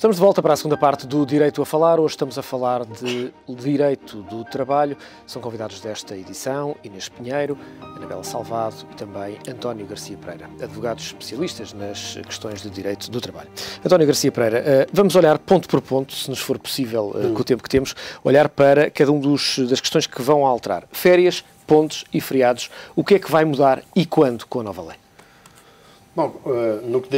Estamos de volta para a segunda parte do Direito a Falar. Hoje estamos a falar de Direito do Trabalho. São convidados desta edição Inês Pinheiro, Anabela Salvado e também António Garcia Pereira, advogados especialistas nas questões de Direito do Trabalho. António Garcia Pereira, vamos olhar ponto por ponto, se nos for possível, com o tempo que temos, olhar para cada das questões que vão alterar. Férias, pontos e feriados. O que é que vai mudar e quando com a nova lei? Bom, no que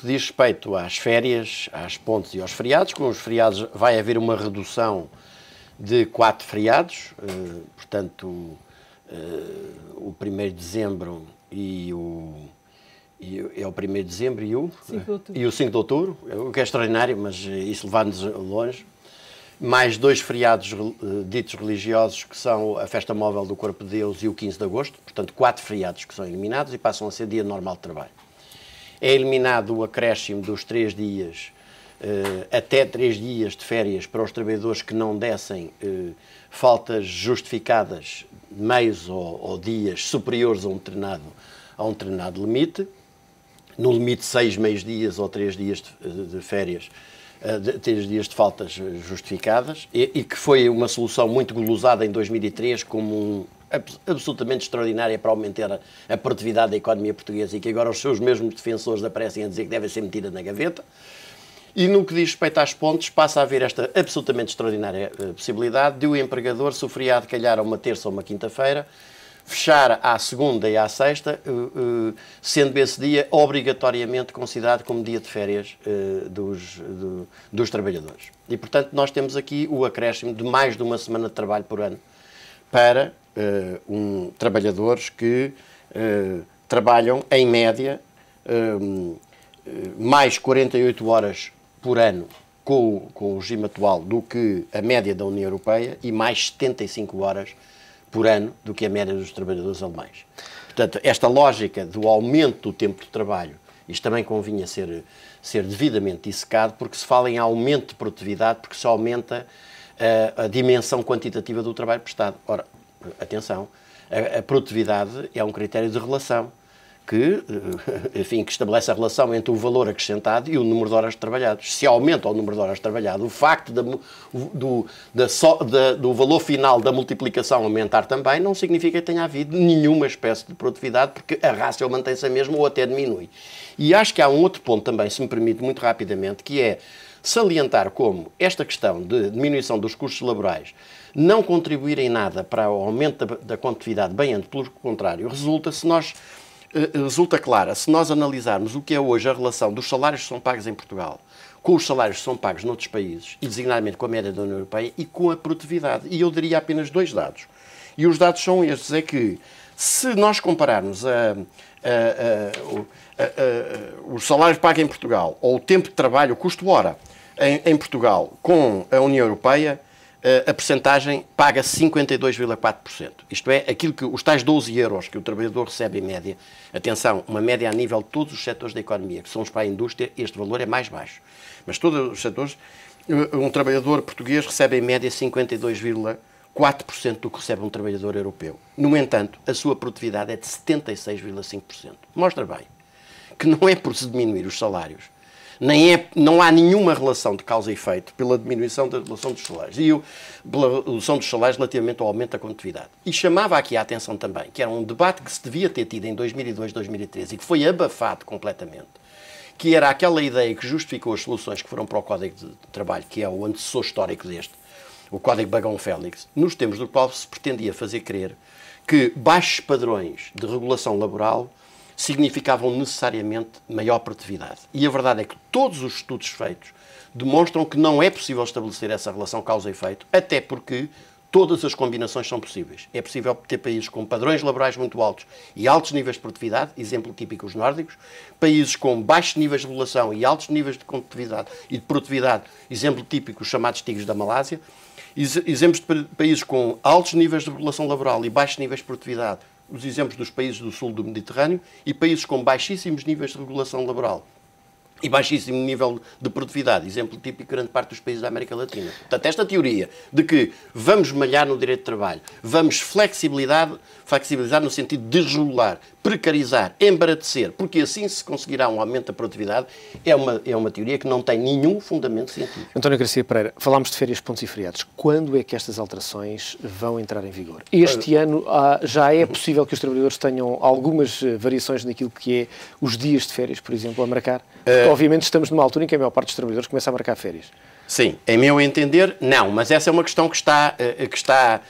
diz respeito às férias, às pontes e aos feriados, com os feriados vai haver uma redução de 4 feriados, portanto, o 1º de dezembro é o 1º de dezembro e o 5 de outubro, o que é extraordinário, mas isso leva-nos longe. Mais 2 feriados ditos religiosos, que são a Festa Móvel do Corpo de Deus e o 15 de agosto. Portanto, 4 feriados que são eliminados e passam a ser dia normal de trabalho. É eliminado o acréscimo dos 3 dias, até 3 dias de férias para os trabalhadores que não dessem faltas justificadas, meios ou dias superiores a um determinado limite. No limite, 6 meios dias ou 3 dias de férias, 3 dias de faltas justificadas, e que foi uma solução muito glosada em 2003 como absolutamente extraordinária para aumentar a produtividade da economia portuguesa e que agora os seus mesmos defensores aparecem a dizer que deve ser metida na gaveta. E no que diz respeito às pontes, passa a haver esta absolutamente extraordinária possibilidade de o empregador, se o feriado calhar a uma terça ou uma quinta-feira, fechar à segunda e à sexta, sendo esse dia obrigatoriamente considerado como dia de férias dos trabalhadores. E, portanto, nós temos aqui o acréscimo de mais de uma semana de trabalho por ano para trabalhadores que trabalham, em média, mais 48 horas por ano com o regime atual do que a média da União Europeia e mais 75 horas por ano do que a média dos trabalhadores alemães. Portanto, esta lógica do aumento do tempo de trabalho, isto também convinha ser devidamente dissecado, porque se fala em aumento de produtividade, porque se aumenta a dimensão quantitativa do trabalho prestado. Ora, atenção, a produtividade é um critério de relação que estabelece a relação entre o valor acrescentado e o número de horas trabalhadas. Se aumenta o número de horas trabalhadas, o facto do valor final da multiplicação aumentar também não significa que tenha havido nenhuma espécie de produtividade, porque a rácio mantém-se a mesma ou até diminui. E acho que há um outro ponto também, se me permite muito rapidamente, que é salientar como esta questão de diminuição dos custos laborais não contribuir em nada para o aumento da competitividade, bem antes, pelo contrário, resulta clara se nós analisarmos o que é hoje a relação dos salários que são pagos em Portugal com os salários que são pagos noutros países, e designadamente com a média da União Europeia, e com a produtividade. E eu daria apenas 2 dados. E os dados são estes, é que se nós compararmos os salários pagos em Portugal, ou o tempo de trabalho, o custo-hora em Portugal com a União Europeia, a percentagem paga 52,4%. Isto é, aquilo que os tais 12 euros que o trabalhador recebe em média, atenção, uma média a nível de todos os setores da economia, que são os para a indústria, este valor é mais baixo. Mas todos os setores, um trabalhador português recebe em média 52,4% do que recebe um trabalhador europeu. No entanto, a sua produtividade é de 76,5%. Mostra bem que não é por se diminuir os salários, não há nenhuma relação de causa e efeito pela diminuição da relação dos salários e pela redução dos salários relativamente ao aumento da competitividade. E chamava aqui a atenção também, que era um debate que se devia ter tido em 2002, 2013 e que foi abafado completamente, que era aquela ideia que justificou as soluções que foram para o Código de Trabalho, que é o antecessor histórico deste, o Código Bagão-Félix, nos termos do qual se pretendia fazer crer que baixos padrões de regulação laboral significavam necessariamente maior produtividade. E a verdade é que todos os estudos feitos demonstram que não é possível estabelecer essa relação causa e efeito, até porque todas as combinações são possíveis. É possível ter países com padrões laborais muito altos e altos níveis de produtividade, exemplo típico os nórdicos, países com baixos níveis de regulação e altos níveis de competitividade e de produtividade, exemplo típico os chamados tigres da Malásia, exemplos de países com altos níveis de regulação laboral e baixos níveis de produtividade, os exemplos dos países do sul do Mediterrâneo, e países com baixíssimos níveis de regulação laboral e baixíssimo nível de produtividade, exemplo típico de grande parte dos países da América Latina. Portanto, esta teoria de que vamos malhar no direito de trabalho, vamos flexibilizar no sentido de desregular, precarizar, embaratecer, porque assim se conseguirá um aumento da produtividade, é uma teoria que não tem nenhum fundamento científico. António Garcia Pereira, falámos de férias, pontos e feriados. Quando é que estas alterações vão entrar em vigor? Este ano já é possível que os trabalhadores tenham algumas variações naquilo que é os dias de férias, por exemplo, a marcar? Porque, obviamente, estamos numa altura em que a maior parte dos trabalhadores começa a marcar férias. Sim, em meu entender, não, mas essa é uma questão que está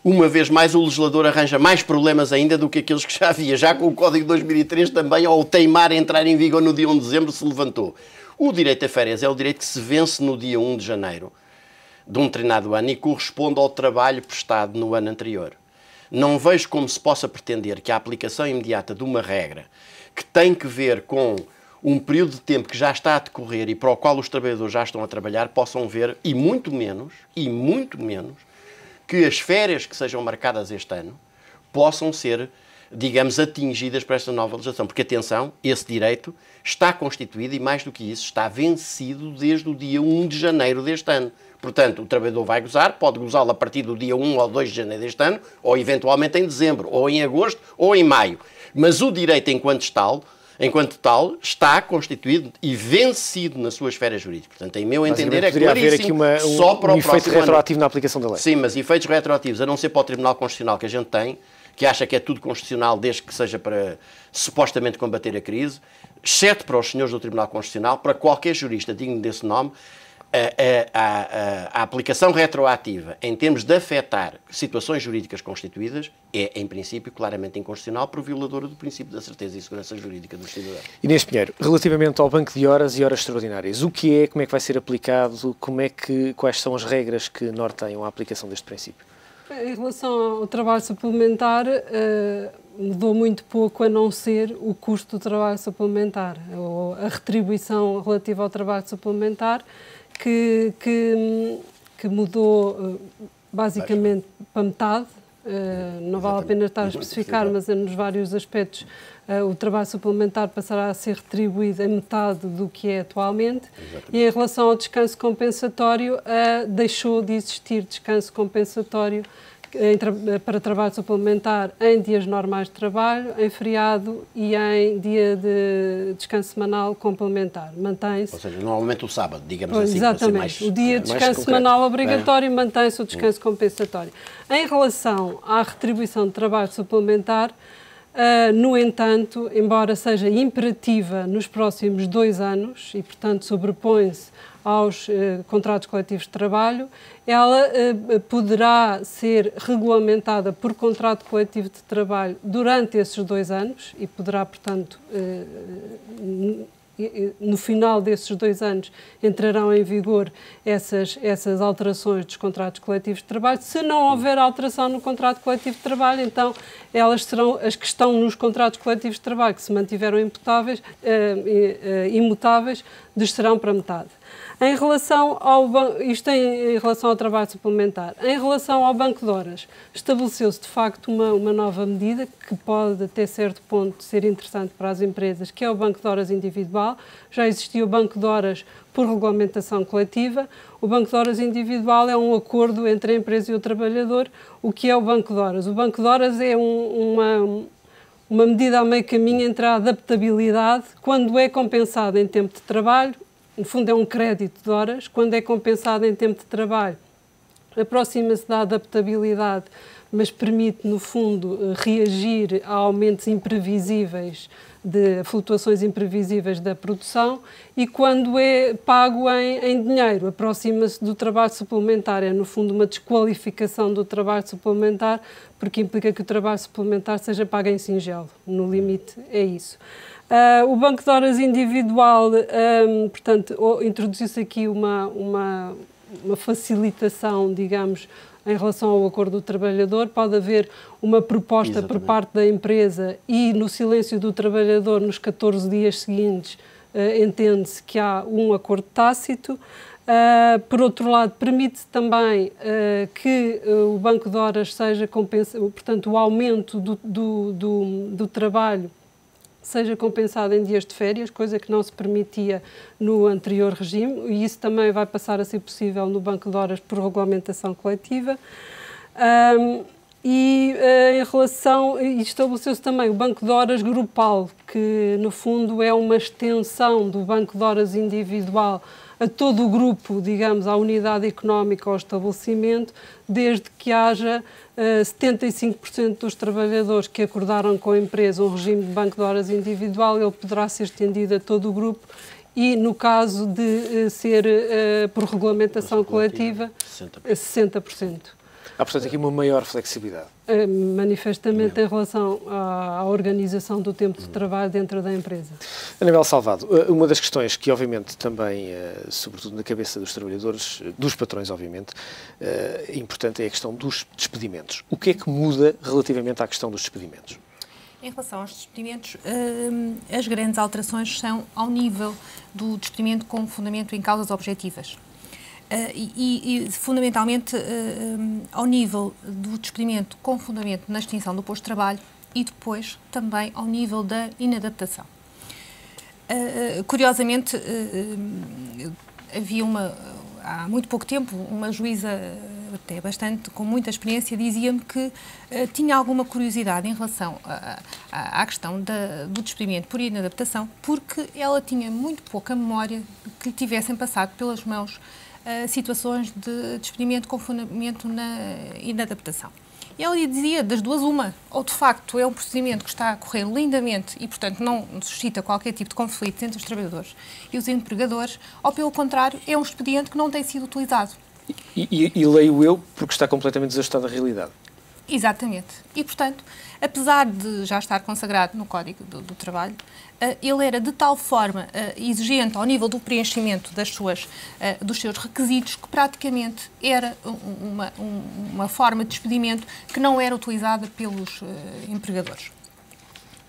uma vez mais, o legislador arranja mais problemas ainda do que aqueles que já havia. Já com o Código de 2003 também, ao teimar a entrar em vigor no dia 1 de dezembro, se levantou. O direito a férias é o direito que se vence no dia 1 de janeiro de um determinado ano e corresponde ao trabalho prestado no ano anterior. Não vejo como se possa pretender que a aplicação imediata de uma regra que tem que ver com um período de tempo que já está a decorrer e para o qual os trabalhadores já estão a trabalhar possam ver, e muito menos, que as férias que sejam marcadas este ano possam ser, digamos, atingidas por esta nova legislação. Porque, atenção, esse direito está constituído e, mais do que isso, está vencido desde o dia 1 de janeiro deste ano. Portanto, o trabalhador vai gozar, pode gozá-lo a partir do dia 1 ou 2 de janeiro deste ano, ou eventualmente em dezembro, ou em agosto, ou em maio. Mas o direito, enquanto tal, está constituído e vencido nas suas esferas jurídicas. Portanto, em meu entender, é claríssimo só para o efeito retroativo na aplicação da lei. Sim, mas efeitos retroativos, a não ser para o Tribunal Constitucional que a gente tem, que acha que é tudo constitucional desde que seja para supostamente combater a crise, exceto para os senhores do Tribunal Constitucional, para qualquer jurista digno desse nome, a aplicação retroativa em termos de afetar situações jurídicas constituídas é, em princípio, claramente inconstitucional por violadora do princípio da certeza e segurança jurídica dos cidadãos. Inês Pinheiro, relativamente ao banco de horas e horas extraordinárias, o que é, como é que vai ser aplicado, quais são as regras que norteiam a aplicação deste princípio? Em relação ao trabalho suplementar, mudou muito pouco, a não ser o custo do trabalho suplementar, ou a retribuição relativa ao trabalho suplementar, que mudou basicamente para metade. Não vale a pena estar a especificar, mas nos vários aspectos o trabalho suplementar passará a ser retribuído em metade do que é atualmente. Exatamente. E em relação ao descanso compensatório, deixou de existir descanso compensatório para trabalho suplementar em dias normais de trabalho, em feriado e em dia de descanso semanal complementar. Mantém-se. Ou seja, normalmente o sábado, digamos assim. Exatamente. O dia de descanso semanal obrigatório mantém-se o descanso compensatório. Em relação à retribuição de trabalho suplementar, no entanto, embora seja imperativa nos próximos 2 anos e, portanto, sobrepõe-se aos contratos coletivos de trabalho, ela poderá ser regulamentada por contrato coletivo de trabalho durante esses 2 anos e poderá, portanto, no final desses 2 anos entrarão em vigor essas alterações dos contratos coletivos de trabalho. Se não houver alteração no contrato coletivo de trabalho, então elas serão as que estão nos contratos coletivos de trabalho, que se mantiveram imutáveis, descerão para metade. Em relação ao trabalho suplementar. Em relação ao banco de horas, estabeleceu-se de facto uma nova medida que pode até certo ponto ser interessante para as empresas, que é o banco de horas individual. Já existia o banco de horas por regulamentação coletiva. O banco de horas individual é um acordo entre a empresa e o trabalhador. O que é o banco de horas? O banco de horas é uma medida a meio caminho entre a adaptabilidade, quando é compensado em tempo de trabalho. No fundo, é um crédito de horas. Quando é compensado em tempo de trabalho, aproxima-se da adaptabilidade, mas permite, no fundo, reagir a aumentos imprevisíveis, de flutuações imprevisíveis da produção. E quando é pago em dinheiro, aproxima-se do trabalho suplementar. É, no fundo, uma desqualificação do trabalho suplementar, porque implica que o trabalho suplementar seja pago em singelo. No limite, é isso. O banco de horas individual, portanto, introduziu-se aqui uma facilitação, digamos, em relação ao acordo do trabalhador. Pode haver uma proposta por parte da empresa e, no silêncio do trabalhador, nos 14 dias seguintes, entende-se que há um acordo tácito. Por outro lado, permite-se também que o banco de horas seja compensado, portanto, o aumento do trabalho seja compensado em dias de férias, coisa que não se permitia no anterior regime, e isso também vai passar a ser possível no banco de horas por regulamentação coletiva. E em relação, estabeleceu-se também o Banco de Horas Grupal, que no fundo é uma extensão do Banco de Horas individual a todo o grupo, digamos, à unidade económica ou estabelecimento, desde que haja 75% dos trabalhadores que acordaram com a empresa um regime de banco de horas individual, ele poderá ser estendido a todo o grupo e, no caso de ser por regulamentação coletiva, 60%. Há, portanto, aqui uma maior flexibilidade. Manifestamente em relação à organização do tempo de trabalho dentro da empresa. Anabela Salvado, uma das questões que, obviamente, também, sobretudo na cabeça dos trabalhadores, dos patrões, obviamente, é importante é a questão dos despedimentos. O que é que muda relativamente à questão dos despedimentos? Em relação aos despedimentos, as grandes alterações são ao nível do despedimento com fundamento em causas objetivas. Fundamentalmente ao nível do despedimento com fundamento na extinção do posto de trabalho e depois também ao nível da inadaptação. Curiosamente, havia há muito pouco tempo, uma juíza até bastante com muita experiência dizia-me que tinha alguma curiosidade em relação à questão do despedimento por inadaptação, porque ela tinha muito pouca memória que lhe tivessem passado pelas mãos situações de despedimento com fundamento na inadaptação. E ela dizia, das duas uma, ou de facto é um procedimento que está a correr lindamente e, portanto, não suscita qualquer tipo de conflito entre os trabalhadores e os empregadores, ou pelo contrário, é um expediente que não tem sido utilizado. E leio eu porque está completamente desajustado à realidade. Exatamente. E, portanto, apesar de já estar consagrado no Código do Trabalho, ele era de tal forma exigente ao nível do preenchimento dos seus requisitos que praticamente era uma forma de despedimento que não era utilizada pelos empregadores.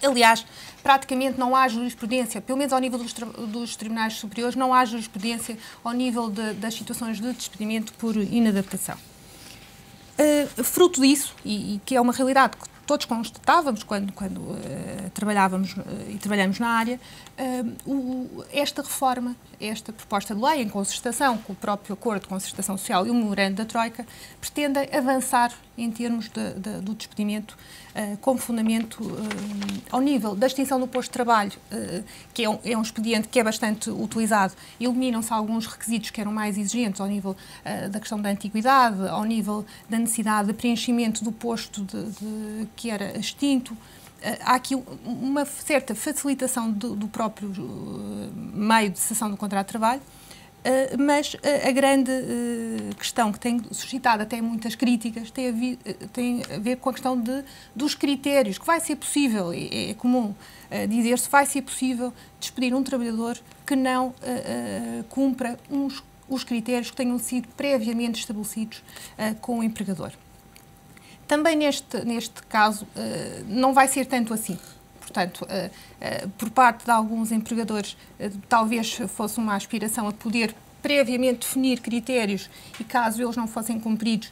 Aliás, praticamente não há jurisprudência, pelo menos ao nível dos tribunais superiores, não há jurisprudência ao nível das situações de despedimento por inadaptação. Fruto disso, e que é uma realidade que todos constatávamos quando trabalhávamos e trabalhamos na área, esta reforma, esta proposta de lei, em concertação com o próprio Acordo de Concertação Social e o memorando da Troika, pretendem avançar em termos do despedimento com fundamento ao nível da extinção do posto de trabalho, que é um expediente que é bastante utilizado. Eliminam-se alguns requisitos que eram mais exigentes ao nível da questão da antiguidade, ao nível da necessidade de preenchimento do posto que era extinto. Há aqui uma certa facilitação do próprio meio de cessação do contrato de trabalho, mas a grande questão que tem suscitado até muitas críticas tem a ver com a questão dos critérios, que vai ser possível, é comum dizer-se, vai ser possível despedir um trabalhador que não cumpra os critérios que tenham sido previamente estabelecidos com o empregador. Também neste caso não vai ser tanto assim. Portanto, por parte de alguns empregadores, talvez fosse uma aspiração a poder previamente definir critérios e, caso eles não fossem cumpridos,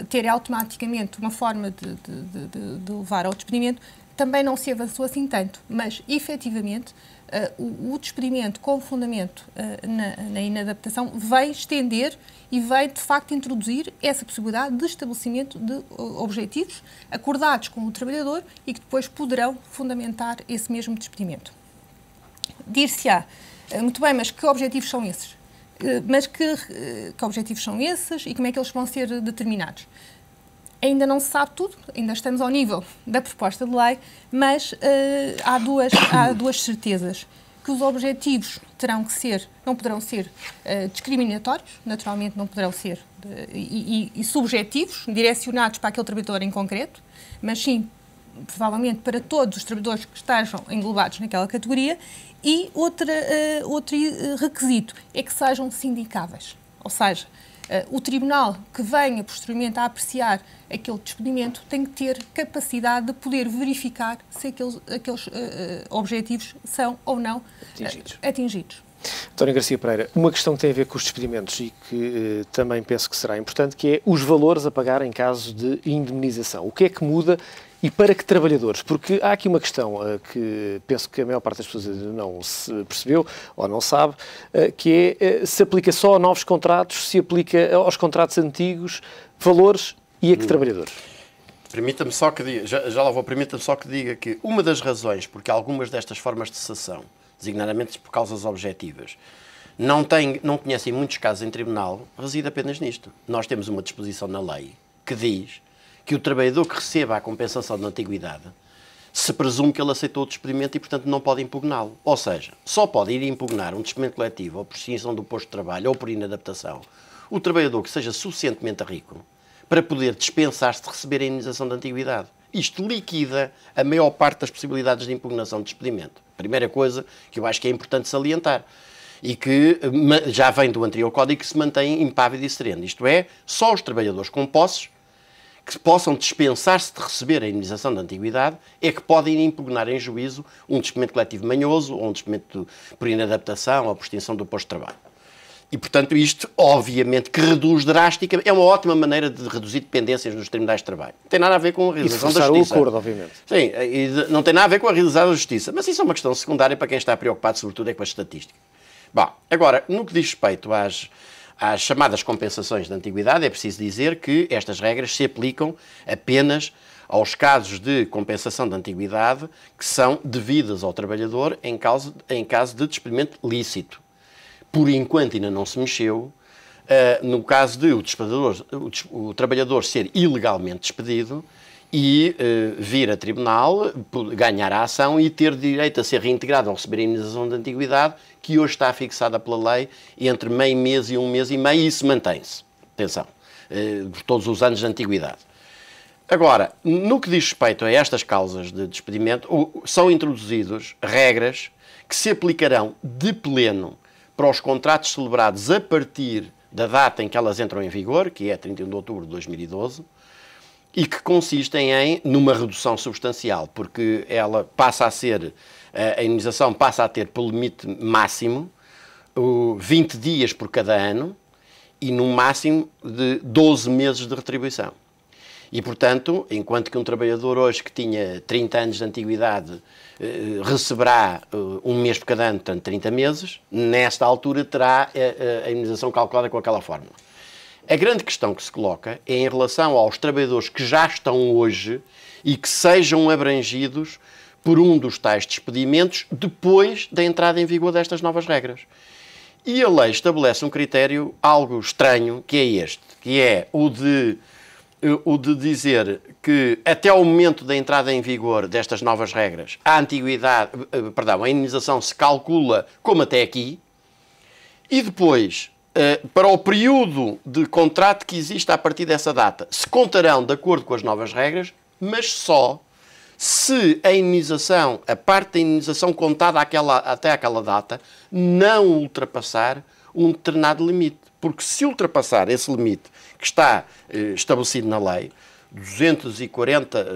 ter automaticamente uma forma de levar ao despedimento. Também não se avançou assim tanto, mas, efetivamente, o despedimento com fundamento na inadaptação vai estender e vai, de facto, introduzir essa possibilidade de estabelecimento de objetivos acordados com o trabalhador e que depois poderão fundamentar esse mesmo despedimento. Dir-se-á, muito bem, mas que objetivos são esses? Mas que objetivos são esses e como é que eles vão ser determinados? Ainda não se sabe tudo, ainda estamos ao nível da proposta de lei, mas há duas certezas. Que os objetivos não poderão ser discriminatórios, naturalmente não poderão ser e subjetivos, direcionados para aquele trabalhador em concreto, mas sim, provavelmente, para todos os trabalhadores que estejam englobados naquela categoria. E outro requisito é que sejam sindicáveis, ou seja, o tribunal que venha posteriormente a apreciar aquele despedimento tem que ter capacidade de poder verificar se aqueles objetivos são ou não atingidos. António Garcia Pereira, uma questão que tem a ver com os despedimentos e que também penso que será importante, que é os valores a pagar em caso de indemnização. O que é que muda e para que trabalhadores? Porque há aqui uma questão que penso que a maior parte das pessoas não se percebeu ou não sabe, que é se aplica só a novos contratos, se aplica aos contratos antigos, valores e a que trabalhadores? Permita-me só que diga, já lá vou, permita-me só que diga que uma das razões porque algumas destas formas de cessação, designadamente por causas objetivas, não conhecem muitos casos em tribunal, reside apenas nisto. Nós temos uma disposição na lei que diz que o trabalhador que receba a compensação de antiguidade se presume que ele aceitou o despedimento e, portanto, não pode impugná-lo. Ou seja, só pode ir impugnar um despedimento coletivo ou por extinção do posto de trabalho ou por inadaptação o trabalhador que seja suficientemente rico para poder dispensar-se de receber a indenização de antiguidade. Isto liquida a maior parte das possibilidades de impugnação de despedimento. Primeira coisa que eu acho que é importante salientar e que já vem do anterior Código, que se mantém impávido e sereno. Isto é, só os trabalhadores com posses que possam dispensar-se de receber a indenização de antiguidade é que podem impugnar em juízo um despedimento coletivo manhoso ou um despedimento por inadaptação ou por extinção do posto de trabalho. E, portanto, isto, obviamente, que reduz drasticamente, é uma ótima maneira de reduzir dependências nos tribunais de trabalho. Não tem nada a ver com a realização da justiça. o acordo, obviamente. Sim, não tem nada a ver com a realização da justiça. Mas isso é uma questão secundária para quem está preocupado, sobretudo, é com a estatística. Bom, agora, no que diz respeito às chamadas compensações de antiguidade, é preciso dizer que estas regras se aplicam apenas aos casos de compensação de antiguidade que são devidas ao trabalhador em caso de despedimento lícito. Por enquanto ainda não se mexeu, no caso de o trabalhador ser ilegalmente despedido e vir a tribunal, ganhar a ação e ter direito a ser reintegrado ou receber a indenização de antiguidade, que hoje está fixada pela lei entre meio mês e 1 mês e meio, e isso mantém-se. Atenção, por todos os anos de antiguidade. Agora, no que diz respeito a estas causas de despedimento, são introduzidas regras que se aplicarão de pleno para os contratos celebrados a partir da data em que elas entram em vigor, que é 31 de outubro de 2012, e que consistem numa redução substancial, porque ela passa a ser, a indenização passa a ter por limite máximo 20 dias por cada ano e num máximo de 12 meses de retribuição. E, portanto, enquanto que um trabalhador hoje que tinha 30 anos de antiguidade receberá 1 mês por cada ano, portanto 30 meses, nesta altura terá a indenização calculada com aquela fórmula. A grande questão que se coloca é em relação aos trabalhadores que já estão hoje e que sejam abrangidos por um dos tais despedimentos depois da entrada em vigor destas novas regras. E a lei estabelece um critério algo estranho, que é este, que é o de dizer que até ao momento da entrada em vigor destas novas regras, a indenização se calcula como até aqui, e depois, para o período de contrato que existe a partir dessa data, se contarão de acordo com as novas regras, mas só se a indenização, a parte da indenização contada até aquela data, não ultrapassar um determinado limite. Porque se ultrapassar esse limite que está estabelecido na lei, 240,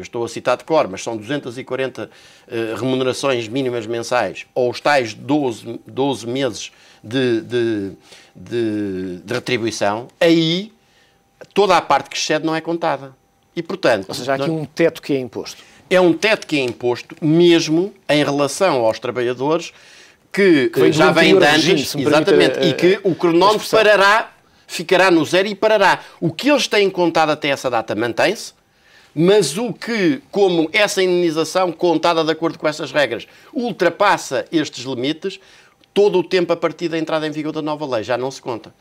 estou a citar de cor, mas são 240 remunerações mínimas mensais, ou os tais 12 meses de retribuição, aí toda a parte que excede não é contada. E, portanto, ou seja, há aqui um teto que é imposto. É um teto que é imposto mesmo em relação aos trabalhadores que já vêm de antes, exatamente, e que o cronómetro ficará no zero e parará. O que eles têm contado até essa data mantém-se, mas o que, como essa indenização contada de acordo com essas regras, ultrapassa estes limites, todo o tempo a partir da entrada em vigor da nova lei já não se conta.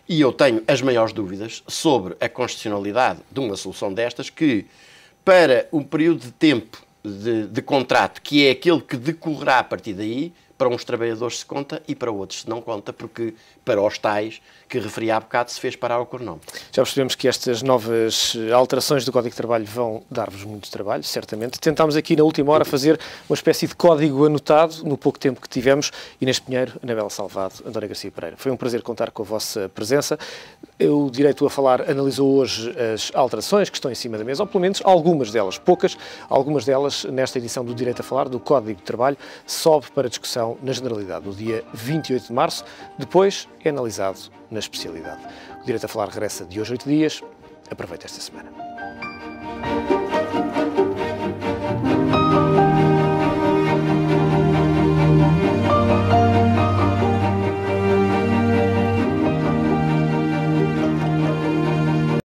E eu tenho as maiores dúvidas sobre a constitucionalidade de uma solução destas que, para um período de tempo de contrato, que é aquele que decorrerá a partir daí, para uns trabalhadores se conta e para outros se não conta, porque para os tais que referi há bocado se fez parar o cronómetro. Já percebemos que estas novas alterações do Código de Trabalho vão dar-vos muito trabalho, certamente. Tentámos aqui na última hora fazer uma espécie de código anotado no pouco tempo que tivemos. Inês Pinheiro, Anabela Salvado, António Garcia Pereira. Foi um prazer contar com a vossa presença. O Direito a Falar analisou hoje as alterações que estão em cima da mesa, ou pelo menos algumas delas, poucas, algumas delas nesta edição do Direito a Falar, do Código de Trabalho, sobe para discussão na generalidade no dia 28 de março, depois é analisado na especialidade. O Direito a Falar regressa de hoje a 8 dias. Aproveite esta semana.